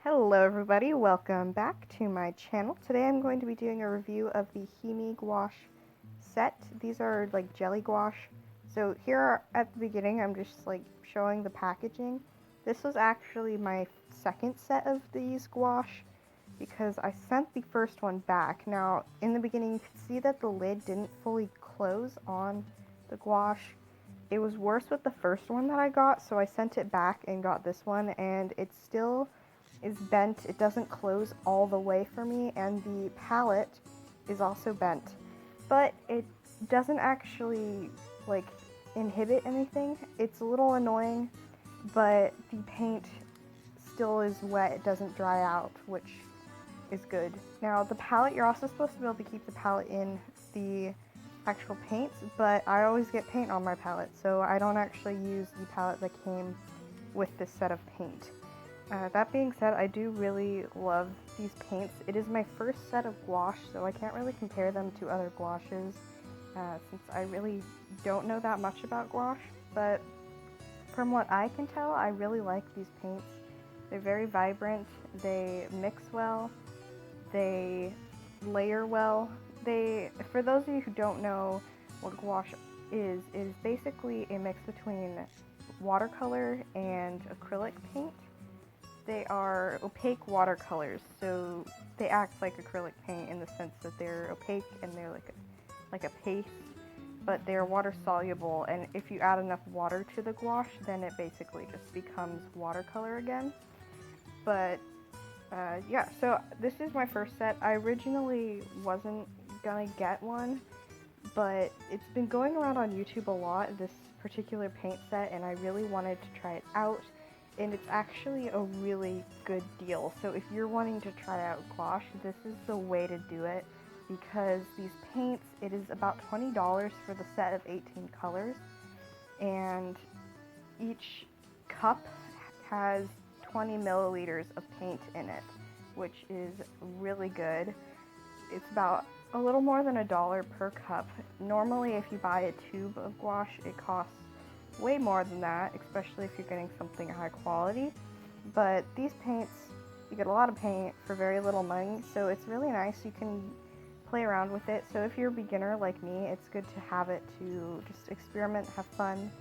Hello everybody, welcome back to my channel. Today I'm going to be doing a review of the Himi gouache set. These are like jelly gouache. So here at the beginning I'm just like showing the packaging. This was actually my second set of these gouache because I sent the first one back. Now in the beginning you could see that the lid didn't fully close on the gouache. It was worse with the first one that I got, so I sent it back and got this one, and it still is bent. It doesn't close all the way for me, and the palette is also bent. But it doesn't actually like inhibit anything. It's a little annoying, but the paint still is wet. It doesn't dry out, which is good. Now the palette, you're also supposed to be able to keep the palette in the actual paints, but I always get paint on my palette, so I don't actually use the palette that came with this set of paint. That being said, I do really love these paints. It is my first set of gouache, so I can't really compare them to other gouaches since I really don't know that much about gouache, but from what I can tell, I really like these paints. They're very vibrant, they mix well, they layer well. For those of you who don't know what gouache is basically a mix between watercolor and acrylic paint. They are opaque watercolors, so they act like acrylic paint in the sense that they're opaque and they're like a paste, but they're water soluble, and if you add enough water to the gouache, then it basically just becomes watercolor again. But yeah, so this is my first set. I originally wasn't gonna get one, but it's been going around on YouTube a lot, this particular paint set, and I really wanted to try it out. And it's actually a really good deal. So if you're wanting to try out gouache, this is the way to do it, because these paints, it is about $20 for the set of 18 colors, and each cup has 20 milliliters of paint in it, which is really good. It's about a little more than $1 per cup. Normally if you buy a tube of gouache, it costs way more than that, especially if you're getting something high quality. But these paints, you get a lot of paint for very little money, so it's really nice. You can play around with it. So if you're a beginner like me, it's good to have it to just experiment, have fun,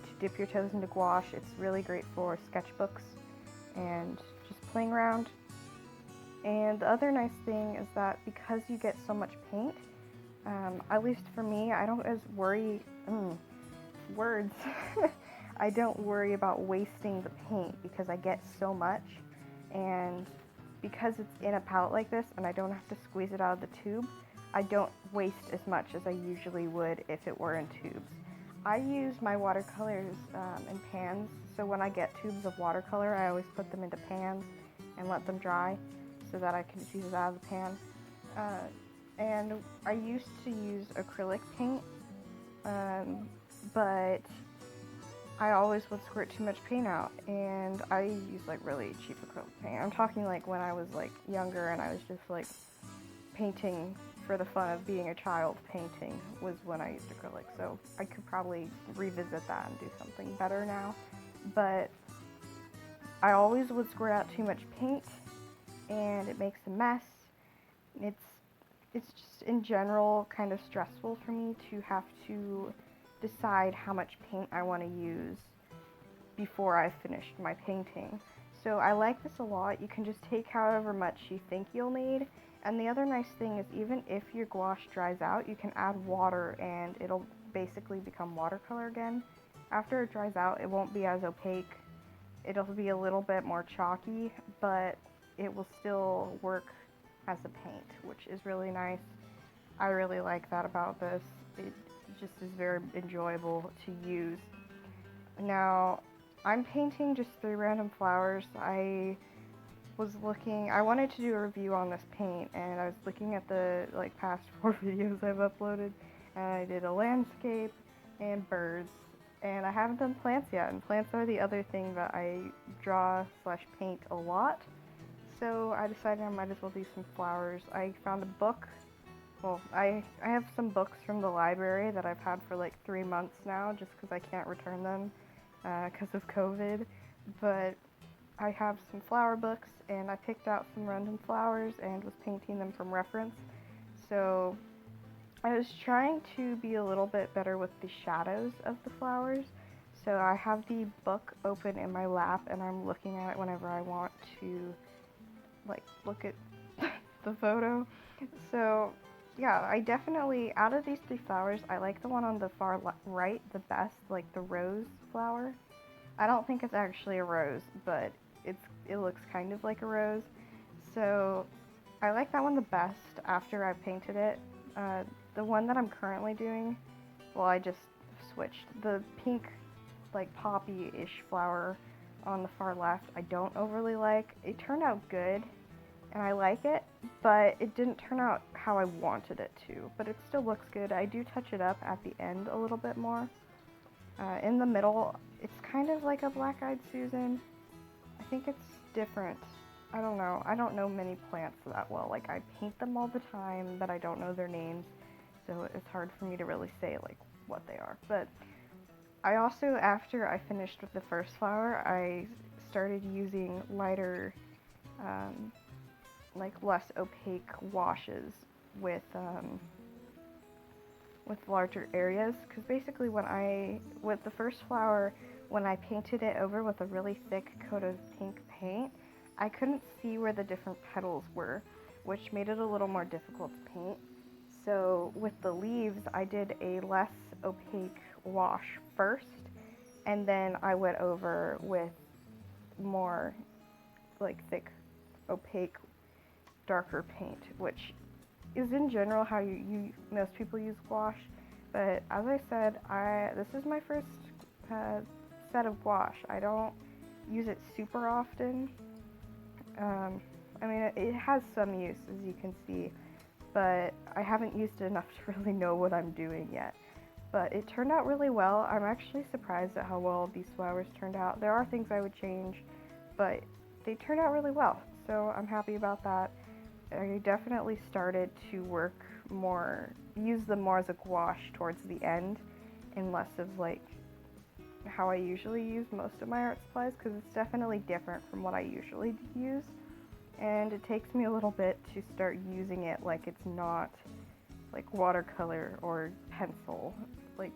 to dip your toes into gouache. It's really great for sketchbooks and just playing around. And the other nice thing is that because you get so much paint, at least for me, I don't as worry, words, I don't worry about wasting the paint because I get so much, and because it's in a palette like this and I don't have to squeeze it out of the tube, I don't waste as much as I usually would if it were in tubes. I use my watercolors in pans, so when I get tubes of watercolor, I always put them into pans and let them dry so that I can use it out of the pan. And I used to use acrylic paint, but I always would squirt too much paint out, and I use like really cheap acrylic paint. I'm talking like when I was like younger and I was just like painting for the fun of being a child. Painting was when I used acrylic, so I could probably revisit that and do something better now. But I always would squirt out too much paint, and it makes a mess. It's just in general kind of stressful for me to have to decide how much paint I want to use before I've finished my painting. So I like this a lot. You can just take however much you think you'll need. And the other nice thing is, even if your gouache dries out, you can add water and it'll basically become watercolor again. After it dries out, it won't be as opaque. It'll be a little bit more chalky, but it will still work as a paint, which is really nice. I really like that about this. It just is very enjoyable to use. Now, I'm painting just 3 random flowers. I wanted to do a review on this paint, and I was looking at the like past 4 videos I've uploaded, and I did a landscape and birds, and I haven't done plants yet, and plants are the other thing that I draw / paint a lot. So I decided I might as well do some flowers. I found a book. Well, I have some books from the library that I've had for like 3 months now, just because I can't return them because of COVID. But I have some flower books, and I picked out some random flowers and was painting them from reference. So I was trying to be a little bit better with the shadows of the flowers. So I have the book open in my lap, and I'm looking at it whenever I want to like look at the photo. So yeah, I definitely, out of these three flowers, I like the one on the far right the best, like the rose flower. I don't think it's actually a rose, but it looks kind of like a rose. So I like that one the best after I painted it. The one that I'm currently doing, well, I just switched. The pink, like poppy-ish flower on the far left, I don't overly like. It turned out good, and I like it, but it didn't turn out how I wanted it to. But it still looks good. I do touch it up at the end a little bit more. In the middle, it's kind of like a black-eyed Susan. I think it's different. I don't know. I don't know many plants that well. Like, I paint them all the time, but I don't know their names, so it's hard for me to really say, like, what they are. But I also, after I finished with the first flower, I started using lighter, like, less opaque washes with larger areas, because basically with the first flower, when I painted it over with a really thick coat of pink paint, I couldn't see where the different petals were, which made it a little more difficult to paint. So with the leaves, I did a less opaque wash first, and then I went over with more like thick, opaque, darker paint, which is in general how most people use gouache. But as I said, this is my first set of gouache. I don't use it super often. I mean, it has some use, as you can see, but I haven't used it enough to really know what I'm doing yet. But it turned out really well. I'm actually surprised at how well these flowers turned out. There are things I would change, but they turned out really well, so I'm happy about that. I definitely started to use them more as a gouache towards the end, and less of like how I usually use most of my art supplies, because it's definitely different from what I usually use, and it takes me a little bit to start using it like it's not like watercolor or pencil. Like,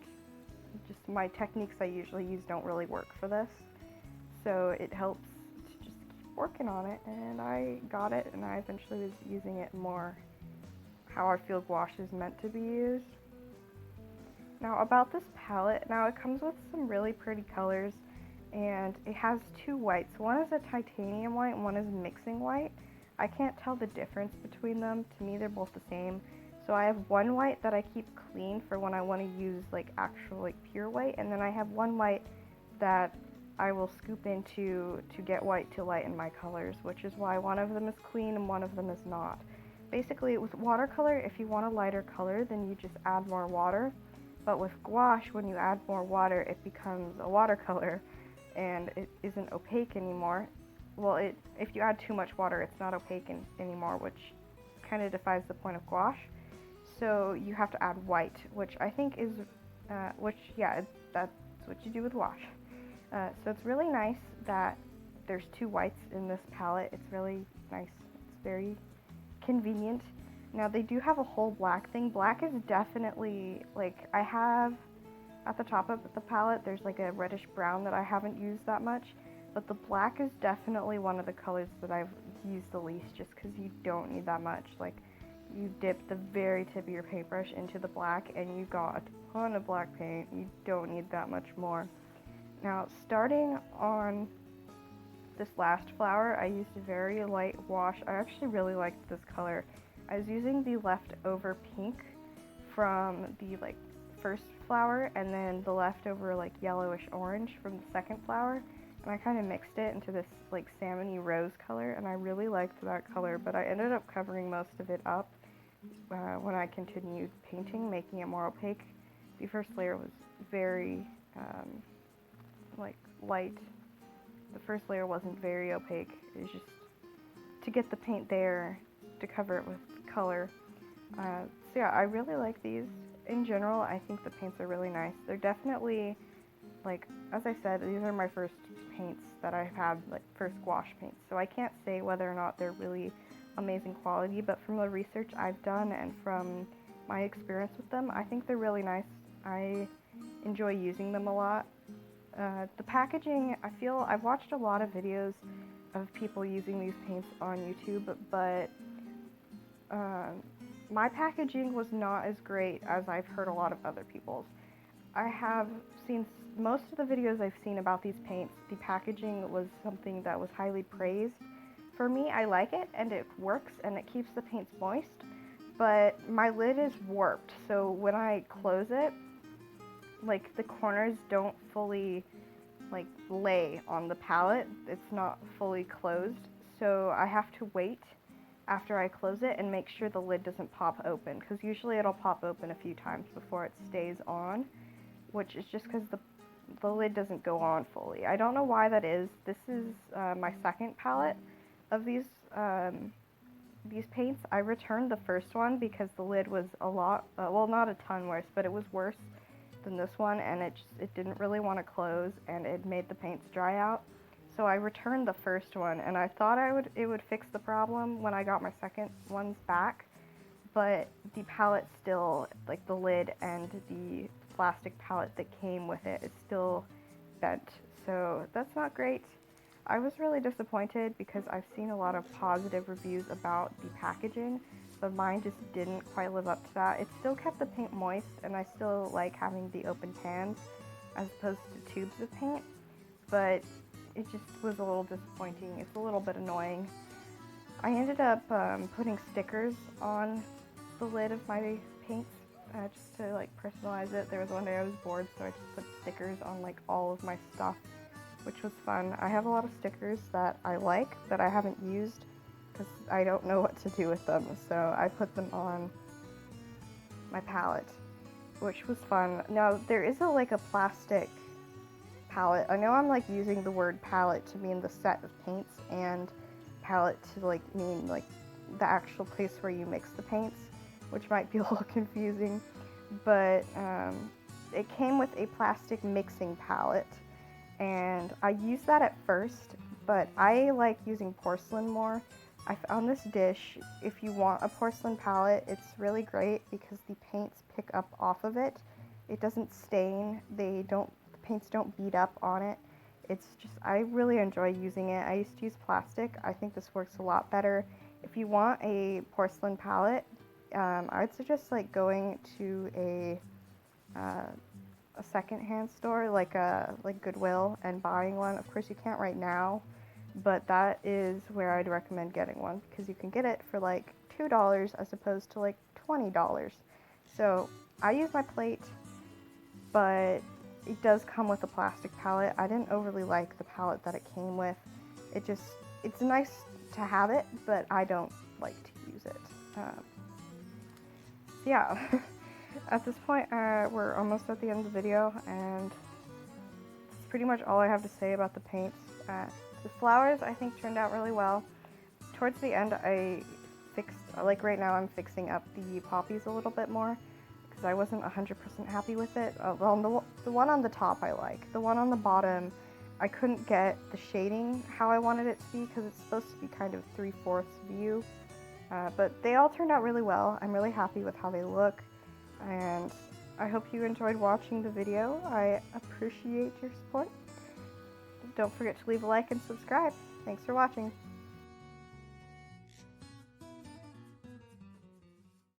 just my techniques I usually use don't really work for this, so it helps to just keep working on it, and I got it, and I eventually was using it more how I feel gouache is meant to be used. Now about this palette, now it comes with some really pretty colors, and it has two whites. One is a titanium white and one is mixing white. I can't tell the difference between them. To me, they're both the same. So I have one white that I keep clean for when I want to use like actual like pure white, and then I have one white that I will scoop into to get white to lighten my colors, which is why one of them is clean and one of them is not. Basically, with watercolor, if you want a lighter color, then you just add more water. But with gouache, when you add more water, it becomes a watercolor, and it isn't opaque anymore. Well, if you add too much water, it's not opaque anymore, which kind of defies the point of gouache. So you have to add white, which I think is, that's what you do with gouache. So it's really nice that there's two whites in this palette. It's really nice. It's very convenient. Now they do have a whole black thing. Black is definitely, like, I have at the top of the palette, there's like a reddish brown that I haven't used that much, but the black is definitely one of the colors that I've used the least, just because you don't need that much. Like, you dip the very tip of your paintbrush into the black and you got a ton of black paint. You don't need that much more. Now, starting on this last flower, I used a very light wash. I actually really liked this color. I was using the leftover pink from the like first flower, and then the leftover like yellowish orange from the second flower, and I kind of mixed it into this like salmony rose color, and I really liked that color, but I ended up covering most of it up when I continued painting, making it more opaque. The first layer was very like light. The first layer wasn't very opaque. It was just to get the paint there to cover it with color. So yeah, I really like these. In general, I think the paints are really nice. They're definitely, like, as I said, these are my first paints that I've had, like, first gouache paints. So I can't say whether or not they're really amazing quality, but from the research I've done and from my experience with them, I think they're really nice. I enjoy using them a lot. The packaging, I feel, I've watched a lot of videos of people using these paints on YouTube, but my packaging was not as great as I've heard a lot of other people's. I have seen most of the videos I've seen about these paints, the packaging was something that was highly praised. For me, I like it and it works and it keeps the paints moist, but my lid is warped, so when I close it, like, the corners don't fully, like, lay on the palette. It's not fully closed, so I have to wait after I close it and make sure the lid doesn't pop open, because usually it'll pop open a few times before it stays on, which is just because the lid doesn't go on fully. I don't know why that is. This is my second palette of these paints. I returned the first one because the lid was a lot, well, not a ton worse, but it was worse than this one, and it didn't really want to close, and it made the paints dry out. So I returned the first one, and I thought it would fix the problem when I got my second ones back, but the palette still, like, the lid and the plastic palette that came with it is still bent, so that's not great. I was really disappointed because I've seen a lot of positive reviews about the packaging, but mine just didn't quite live up to that. It still kept the paint moist, and I still like having the open pans as opposed to tubes of paint, but it just was a little disappointing. It's a little bit annoying. I ended up putting stickers on the lid of my paints just to, like, personalize it. There was one day I was bored, so I just put stickers on, like, all of my stuff, which was fun. I have a lot of stickers that I like that I haven't used because I don't know what to do with them, so I put them on my palette, which was fun. Now, there is like a plastic palette. I know I'm, like, using the word palette to mean the set of paints and palette to, like, mean, like, the actual place where you mix the paints, which might be a little confusing, but it came with a plastic mixing palette, and I used that at first, but I like using porcelain more. I found this dish. If you want a porcelain palette, it's really great because the paints pick up off of it. It doesn't stain. The paints don't bead up on it. It's just, I really enjoy using it. I used to use plastic. I think this works a lot better. If you want a porcelain palette, I'd suggest, like, going to a secondhand store like Goodwill and buying one. Of course, you can't right now, but that is where I'd recommend getting one because you can get it for like $2 as opposed to like $20. So I use my plate, but it does come with a plastic palette. I didn't overly like the palette that it came with. It's nice to have it, but I don't like to use it. Yeah, at this point, we're almost at the end of the video, and that's pretty much all I have to say about the paints. The flowers, I think, turned out really well. Towards the end, I fixed, like right now, I'm fixing up the poppies a little bit more, because I wasn't 100% happy with it. Well, the one on the top I like. The one on the bottom, I couldn't get the shading how I wanted it to be, because it's supposed to be kind of 3/4 view. But they all turned out really well. I'm really happy with how they look, and I hope you enjoyed watching the video. I appreciate your support. Don't forget to leave a like and subscribe. Thanks for watching.